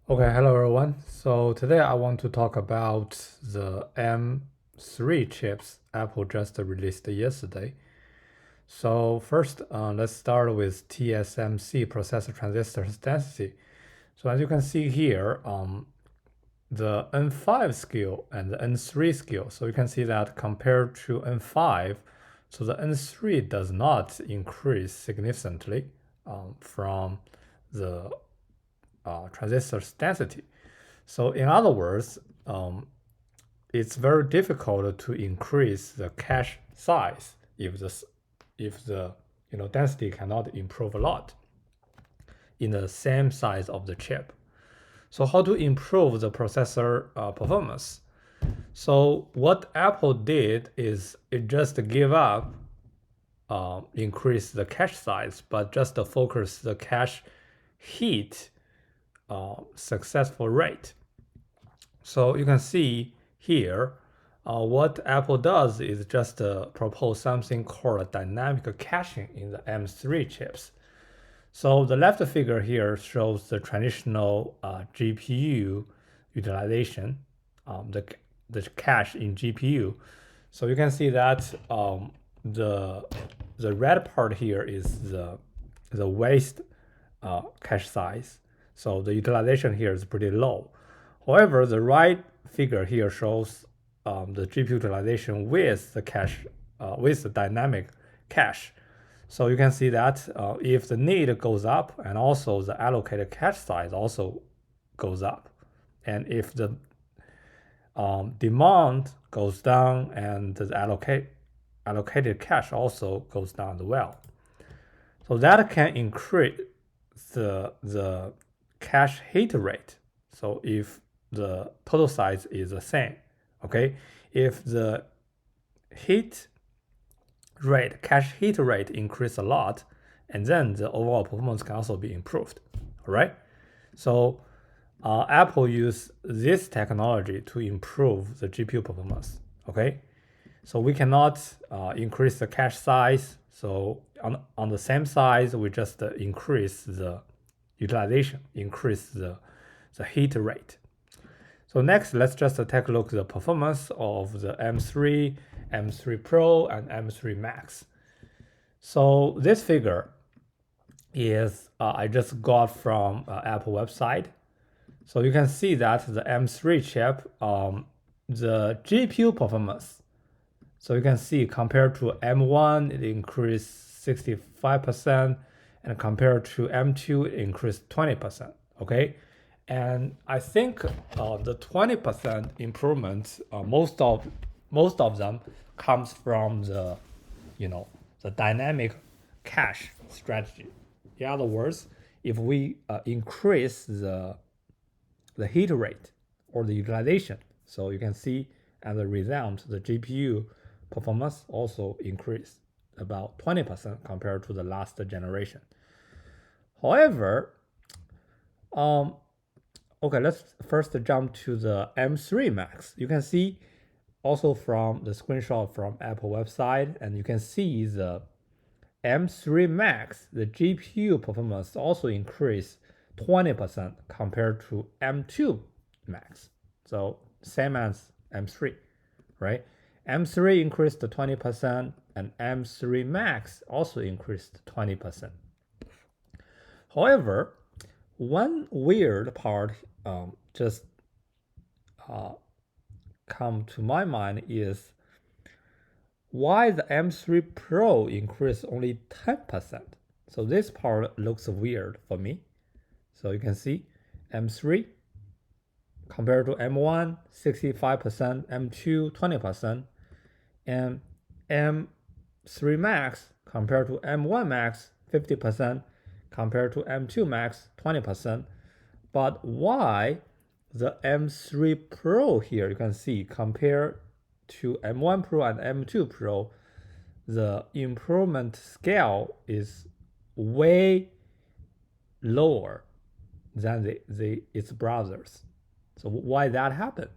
Okay, hello everyone. So today I want to talk about the M3 chips Apple just released yesterday. So first, let's start with TSMC processor transistor density. So as you can see here, the N5 scale and the N3 scale. So you can see that compared to N5, so the N3 does not increase significantly from the transistor density. So in other words, it's very difficult to increase the cache size if the density cannot improve a lot in the same size of the chip. So how to improve the processor performance? So what Apple did is it just give up increase the cache size, but just focus the cache heat successful rate. So you can see here, what Apple does is just propose something called dynamic caching in the M3 chips. So the left figure here shows the traditional GPU utilization, the cache in GPU. So you can see that the the red part here is the waste cache size. So the utilization here is pretty low. However, the right figure here shows the GPU utilization with the cache, with the dynamic cache. So you can see that if the need goes up and also the allocated cache size also goes up, and if the demand goes down and the allocated cache also goes down as well. So that can increase the cache hit rate. So if the total size is the same, okay, if the hit rate, cache hit rate increase a lot, and then the overall performance can also be improved. All right. So Apple use this technology to improve the GPU performance. Okay. So we cannot increase the cache size. So on the same size, we just increase the utilization, increase the heat rate. So next, let's just take a look at the performance of the M3, M3 Pro, and M3 Max. So this figure is I just got from Apple website. So you can see that the M3 chip, the GPU performance. So you can see compared to M1, it increased 65%, and compared to M2, it increased 20%. Okay, and I think the 20% improvement, most of them comes from the dynamic cache strategy. In other words, if we increase the heat rate or the utilization, so you can see as a result, the GPU performance also increased about 20% compared to the last generation. However, okay, let's first jump to the M3 Max. You can see also from the screenshot from Apple website, and you can see the M3 Max, the GPU performance also increased 20% compared to M2 Max. So same as M3, right? M3 increased 20% and M3 Max also increased 20%. However, one weird part just come to my mind is why the M3 Pro increased only 10%. So this part looks weird for me. So you can see M3 compared to M1, 65%, M2, 20%, and M3 Max compared to M1 Max, 50%, compared to M2 Max, 20%. But why the M3 Pro here, you can see, compared to M1 Pro and M2 Pro, the improvement scale is way lower than its brothers. So why that happened?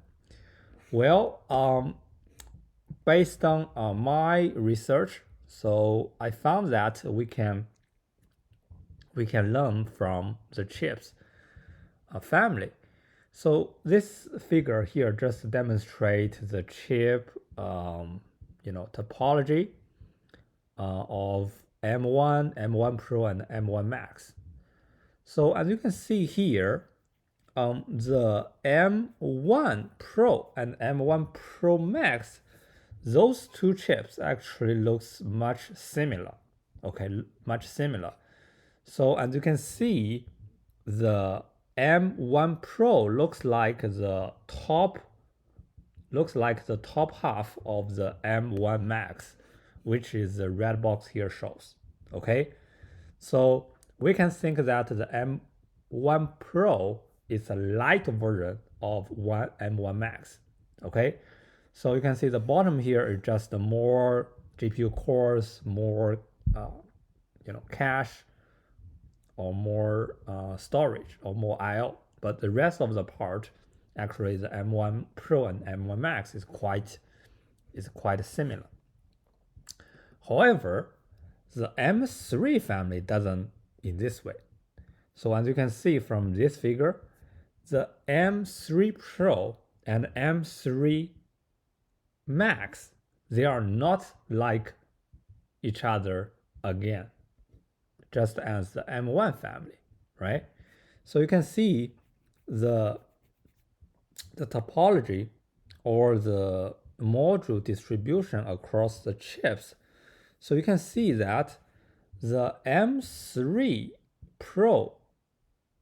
Well, based on my research, so I found that we can learn from the chips. family. So this figure here just demonstrates the chip, topology of M1, M1 Pro, and M1 Max. So as you can see here, the M1 Pro and M1 Pro Max, those two chips actually looks much similar. Okay, much similar. So as you can see, the M1 Pro looks like the top half of the M1 Max, which is the red box here shows. Okay, so we can think that the M1 Pro is a light version of M1 Max. Okay, so you can see the bottom here is just more GPU cores, more cache, or more storage, or more I/O. But the rest of the part, actually, the M1 Pro and M1 Max is quite similar. However, the M3 family doesn't in this way. So as you can see from this figure, the M3 Pro and M3 Max, they are not like each other again, just as the M1 family, right? So you can see the topology or the module distribution across the chips. So you can see that the M3 Pro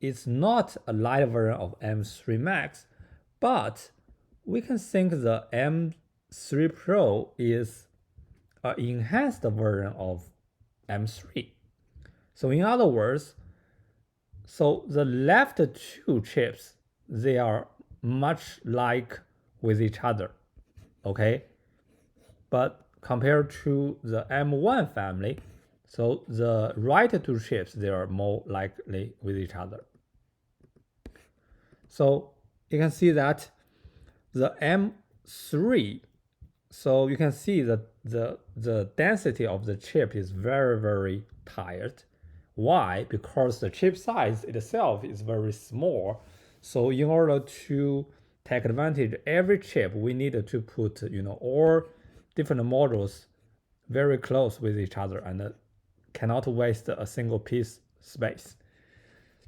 is not a light version of M3 Max, but we can think the M3 Pro is an enhanced version of M3. So in other words, so the left two chips, they are much like with each other, okay? But compared to the M1 family, so the right two chips, they are more likely with each other. So you can see that the M3, so you can see that the density of the chip is very, very tight. Why? Because the chip size itself is very small. So in order to take advantage of every chip, we need to put all different modules very close with each other and cannot waste a single piece space.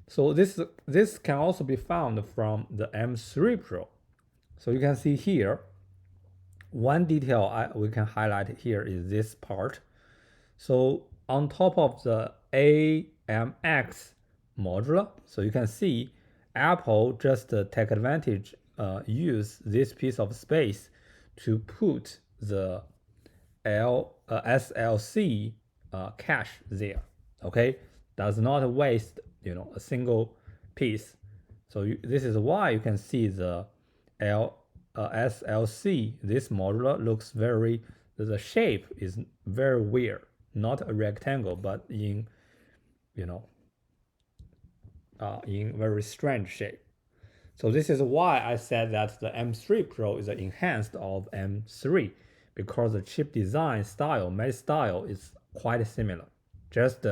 So this can also be found from the M3 Pro. So you can see here, one detail we can highlight here is this part. So on top of the AMX module, so you can see Apple just take advantage, use this piece of space to put the SLC cache there. Okay, does not waste a single piece. So this is why you can see the SLC, this module looks the shape is very weird, not a rectangle, but in very strange shape. So this is why I said that the M3 Pro is enhanced of M3, because the chip design style, is quite similar. Just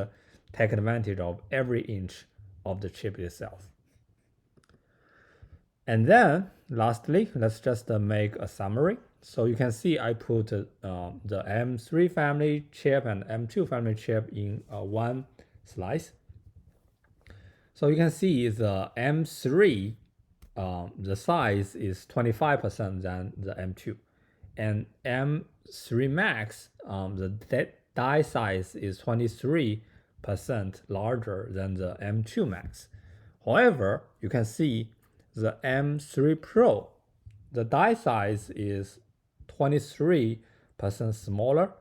take advantage of every inch of the chip itself. And then lastly, let's just make a summary. So you can see I put the M3 family chip and M2 family chip in one slice. So you can see the M3, the size is 25% than the M2. And M3 Max, the die size is 23% larger than the M2 Max. However, you can see the M3 Pro, the die size is 23% smaller,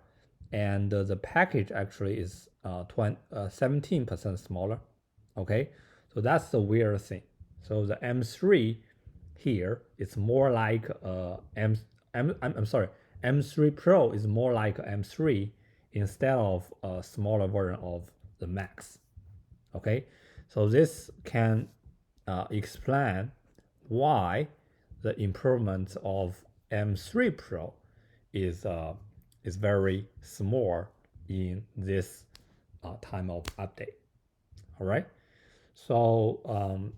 and the package actually is 17% smaller. Okay, so that's the weird thing. So the M3 here is more like M3 Pro is more like M3 instead of a smaller version of the Max. Okay, so this can explain why the improvement of M3 Pro is very small in this time of update. All right. So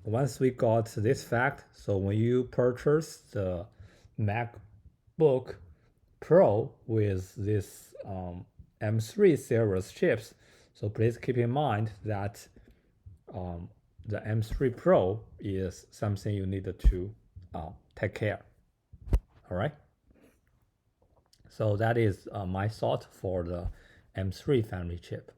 once we got this fact, so when you purchase the MacBook Pro with this M3 series chips, so please keep in mind that the M3 Pro is something you need to take care. All right. So that is my thought for the M3 family chip.